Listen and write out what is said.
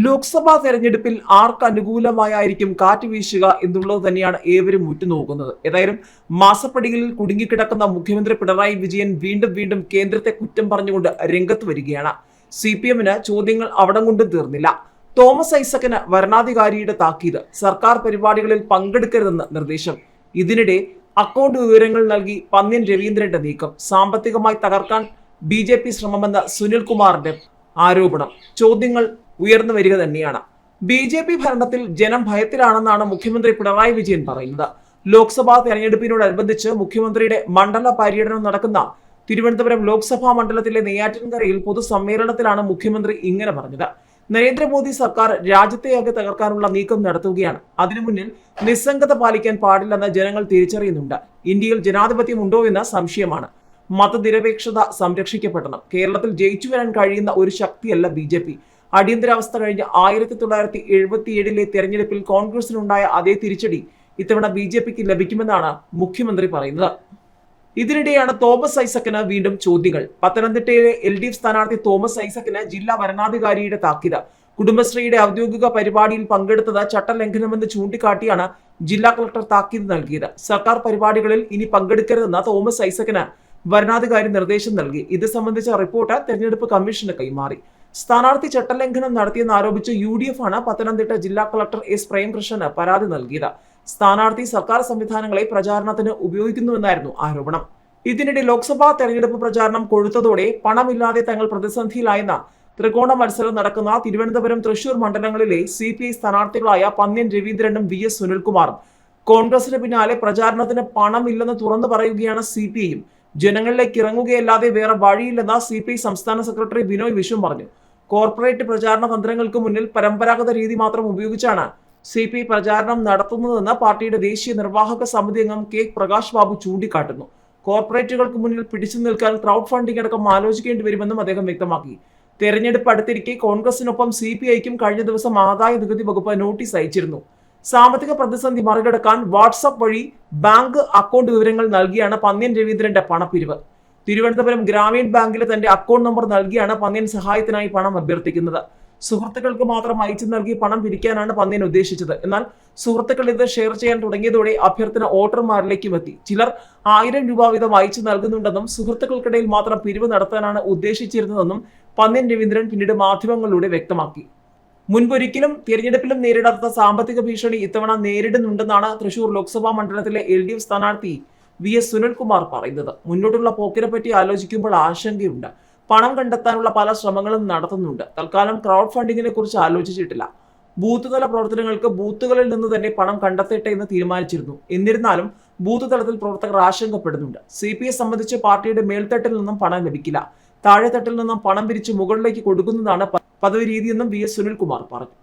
ലോക്സഭാ തെരഞ്ഞെടുപ്പിൽ ആർക്ക് അനുകൂലമായിരിക്കും കാറ്റ് വീശുക എന്നുള്ളത് തന്നെയാണ് ഏവരും ഉറ്റുനോക്കുന്നത്. ഏതായാലും മാസപ്പടികളിൽ കുടുങ്ങിക്കിടക്കുന്ന മുഖ്യമന്ത്രി പിണറായി വിജയൻ വീണ്ടും കേന്ദ്രത്തെ കുറ്റം പറഞ്ഞുകൊണ്ട് രംഗത്ത് വരികയാണ്. CPM-ന് ചോദ്യങ്ങൾ അവിടം കൊണ്ടും തീർന്നില്ല. തോമസ് ഐസക്കിന് വരണാധികാരിയുടെ താക്കീത്, സർക്കാർ പരിപാടികളിൽ പങ്കെടുക്കരുതെന്ന് നിർദ്ദേശം. ഇതിനിടെ അക്കൗണ്ട് വിവരങ്ങൾ നൽകി പന്ന്യൻ രവീന്ദ്രന്റെ നീക്കം, സാമ്പത്തികമായി തകർക്കാൻ BJP ശ്രമമെന്ന സുനിൽകുമാറിന്റെ ആരോപണം. ചോദ്യങ്ങൾ ഉയർന്നു വരിക തന്നെയാണ്. BJP ഭരണത്തിൽ ജനം ഭയത്തിലാണെന്നാണ് മുഖ്യമന്ത്രി പിണറായി വിജയൻ പറയുന്നത്. ലോക്സഭാ തെരഞ്ഞെടുപ്പിനോടനുബന്ധിച്ച് മുഖ്യമന്ത്രിയുടെ മണ്ഡല പര്യടനം നടക്കുന്ന തിരുവനന്തപുരം ലോക്സഭാ മണ്ഡലത്തിലെ നെയ്യാറ്റിൻകരയിൽ പൊതുസമ്മേളനത്തിലാണ് മുഖ്യമന്ത്രി ഇങ്ങനെ പറഞ്ഞത്. നരേന്ദ്രമോദി സർക്കാർ രാജ്യത്തെയാകെ തകർക്കാനുള്ള നീക്കം നടത്തുകയാണ്. അതിനു മുന്നിൽ നിസ്സംഗത പാലിക്കാൻ പാടില്ലെന്ന് ജനങ്ങൾ തിരിച്ചറിയുന്നുണ്ട്. ഇന്ത്യയിൽ ജനാധിപത്യം ഉണ്ടോ എന്ന സംശയമാണ്. മതനിരപേക്ഷത സംരക്ഷിക്കപ്പെടണം. കേരളത്തിൽ ജയിച്ചു വരാൻ കഴിയുന്ന ഒരു ശക്തിയല്ല BJP. അടിയന്തരാവസ്ഥ കഴിഞ്ഞ 1977 തെരഞ്ഞെടുപ്പിൽ കോൺഗ്രസിനുണ്ടായ അതേ തിരിച്ചടി ഇത്തവണ BJPക്ക് ലഭിക്കുമെന്നാണ് മുഖ്യമന്ത്രി പറയുന്നത്. ഇതിനിടെയാണ് തോമസ് ഐസക്കിന് വീണ്ടും ചോദ്യങ്ങൾ. പത്തനംതിട്ടയിലെ LDF സ്ഥാനാർത്ഥി തോമസ് ഐസക്കിന് ജില്ലാ വരണാധികാരിയുടെ താക്കീത്. കുടുംബശ്രീയുടെ ഔദ്യോഗിക പരിപാടിയിൽ പങ്കെടുത്തത് ചട്ടലംഘനമെന്ന് ചൂണ്ടിക്കാട്ടിയാണ് ജില്ലാ കളക്ടർ താക്കീത് നൽകിയത്. സർക്കാർ പരിപാടികളിൽ ഇനി പങ്കെടുക്കരുതെന്ന് തോമസ് ഐസക്കിന് വരണാധികാരി നിർദ്ദേശം നൽകി. ഇത് സംബന്ധിച്ച റിപ്പോർട്ട് തെരഞ്ഞെടുപ്പ് കമ്മീഷന് കൈമാറി. സ്ഥാനാർത്ഥി ചട്ടലംഘനം നടത്തിയെന്ന് ആരോപിച്ച് UDF ആണ് പത്തനംതിട്ട ജില്ലാ കളക്ടർ S പ്രേംകൃഷ്ണന് പരാതി നൽകിയത്. സ്ഥാനാർത്ഥി സർക്കാർ സംവിധാനങ്ങളെ പ്രചാരണത്തിന് ഉപയോഗിക്കുന്നുവെന്നായിരുന്നു ആരോപണം. ഇതിനിടെ ലോക്സഭാ തെരഞ്ഞെടുപ്പ് പ്രചാരണം കൊഴുത്തതോടെ പണമില്ലാതെ തങ്ങൾ പ്രതിസന്ധിയിലായെന്ന ത്രികോണ മത്സരം നടക്കുന്ന തിരുവനന്തപുരം, തൃശൂർ മണ്ഡലങ്ങളിലെ CPI സ്ഥാനാർത്ഥികളായ പന്ന്യൻ രവീന്ദ്രനും VS സുനിൽകുമാറും കോൺഗ്രസിന് പിന്നാലെ പ്രചാരണത്തിന് പണമില്ലെന്ന് തുറന്നു പറയുകയാണ് CPI-യും. ജനങ്ങളിലേക്ക് ഇറങ്ങുകയല്ലാതെ വേറെ വഴിയില്ലെന്ന് CPI സംസ്ഥാന സെക്രട്ടറി ബിനോയ് വിശ്വം പറഞ്ഞു. കോർപ്പറേറ്റ് പ്രചാരണ തന്ത്രങ്ങൾക്ക് മുന്നിൽ പരമ്പരാഗത രീതി മാത്രം ഉപയോഗിച്ചാണ് CPI പ്രചാരണം നടത്തുന്നതെന്ന് പാർട്ടിയുടെ ദേശീയ നിർവാഹക സമിതി അംഗം K പ്രകാശ് ബാബു ചൂണ്ടിക്കാട്ടുന്നു. കോർപ്പറേറ്റുകൾക്ക് മുന്നിൽ പിടിച്ചു നിൽക്കാൻ ക്രൗഡ് ഫണ്ടിംഗ് അടക്കം ആലോചിക്കേണ്ടി വരുമെന്നും അദ്ദേഹം വ്യക്തമാക്കി. തെരഞ്ഞെടുപ്പ് അടുത്തിരിക്കെ കോൺഗ്രസിനൊപ്പം CPI-ക്കും കഴിഞ്ഞ ദിവസം ആദായ നികുതി വകുപ്പ് നോട്ടീസ് അയച്ചിരുന്നു. സാമ്പത്തിക പ്രതിസന്ധി മറികടക്കാൻ വാട്സാപ്പ് വഴി ബാങ്ക് അക്കൗണ്ട് വിവരങ്ങൾ നൽകിയാണ് പന്ന്യൻ രവീന്ദ്രന്റെ പണപ്പിരിവ്. തിരുവനന്തപുരം ഗ്രാമീൺ ബാങ്കിലെ തന്റെ അക്കൗണ്ട് നമ്പർ നൽകിയാണ് പന്ന്യൻ സഹായത്തിനായി പണം അഭ്യർത്ഥിക്കുന്നത്. സുഹൃത്തുക്കൾക്ക് മാത്രം അയച്ചു നൽകി പണം പിരിക്കാനാണ് പന്ന്യൻ ഉദ്ദേശിച്ചത്. എന്നാൽ സുഹൃത്തുക്കൾ ഇത് ഷെയർ ചെയ്യാൻ തുടങ്ങിയതോടെ അഭ്യർത്ഥന വോട്ടർമാരിലേക്കും എത്തി. ചിലർ 1000 രൂപ വീതം അയച്ചു നൽകുന്നുണ്ടെന്നും സുഹൃത്തുക്കൾക്കിടയിൽ മാത്രം പിരിവ് നടത്താനാണ് ഉദ്ദേശിച്ചിരുന്നതെന്നും പന്ന്യൻ രവീന്ദ്രൻ പിന്നീട് മാധ്യമങ്ങളിലൂടെ വ്യക്തമാക്കി. മുൻപൊരിക്കലും തിരഞ്ഞെടുപ്പിലും നേരിടാത്ത സാമ്പത്തിക ഭീഷണി ഇത്തവണ നേരിടുന്നുണ്ടെന്നാണ് തൃശൂർ ലോക്സഭാ മണ്ഡലത്തിലെ LDF സ്ഥാനാർത്ഥി VS സുനിൽകുമാർ പറയുന്നത്. മുന്നോട്ടുള്ള പോക്കിനെ പറ്റി ആലോചിക്കുമ്പോൾ ആശങ്കയുണ്ട്. പണം കണ്ടെത്താനുള്ള പല ശ്രമങ്ങളും നടത്തുന്നുണ്ട്. തൽക്കാലം ക്രൗഡ് ഫണ്ടിങ്ങിനെ കുറിച്ച് ആലോചിച്ചിട്ടില്ല. ബൂത്ത് തല പ്രവർത്തനങ്ങൾക്ക് ബൂത്തുകളിൽ നിന്ന് തന്നെ പണം കണ്ടെത്തട്ടെ എന്ന് തീരുമാനിച്ചിരുന്നു. എന്നിരുന്നാലും ബൂത്ത് തലത്തിൽ പ്രവർത്തകർ ആശങ്കപ്പെടുന്നുണ്ട്. CPI സംബന്ധിച്ച് പാർട്ടിയുടെ മേൽത്തട്ടിൽ നിന്നും പണം ലഭിക്കില്ല. താഴെത്തട്ടിൽ നിന്നും പണം പിരിച്ച് മുകളിലേക്ക് കൊടുക്കുന്നതാണ് പതിവ് രീതിയെന്നും VS സുനിൽകുമാർ പറഞ്ഞു.